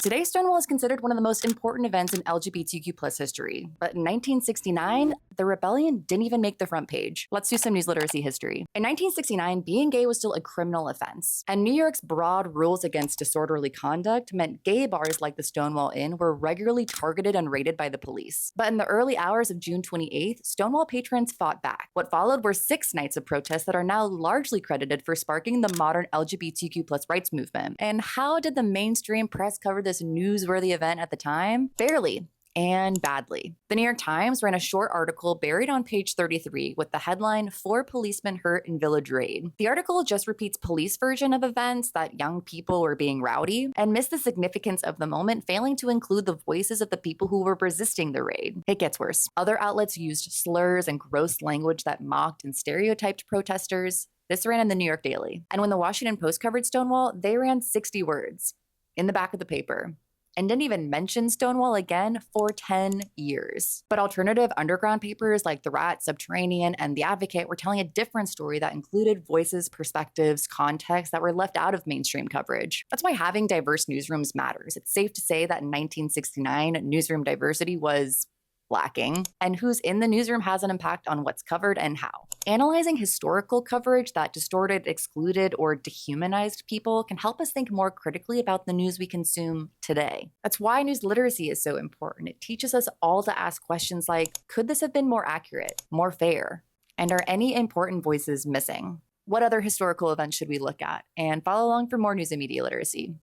Today, Stonewall is considered one of the most important events in LGBTQ plus history. But in 1969, the rebellion didn't even make the front page. Let's do some news literacy history. In 1969, being gay was still a criminal offense. And New York's broad rules against disorderly conduct meant gay bars like the Stonewall Inn were regularly targeted and raided by the police. But in the early hours of June 28th, Stonewall patrons fought back. What followed were 6 nights of protests that are now largely credited for sparking the modern LGBTQ plus rights movement. And how did the mainstream press cover this newsworthy event at the time? Barely. And badly. The New York Times ran a short article buried on page 33 with the headline, 4 Policemen Hurt in Village Raid. The article just repeats police version of events that young people were being rowdy and missed the significance of the moment, failing to include the voices of the people who were resisting the raid. It gets worse. Other outlets used slurs and gross language that mocked and stereotyped protesters. This ran in the New York Daily. And when the Washington Post covered Stonewall, they ran 60 words in the back of the paper and didn't even mention Stonewall again for 10 years. But alternative underground papers like The Rat, Subterranean, and The Advocate were telling a different story that included voices, perspectives, context that were left out of mainstream coverage. That's why having diverse newsrooms matters. It's safe to say that in 1969, newsroom diversity was lacking, and who's in the newsroom has an impact on what's covered and how. Analyzing historical coverage that distorted, excluded, or dehumanized people can help us think more critically about the news we consume today. That's why news literacy is so important. It teaches us all to ask questions like, could this have been more accurate, more fair? And are any important voices missing? What other historical events should we look at? And follow along for more news and media literacy.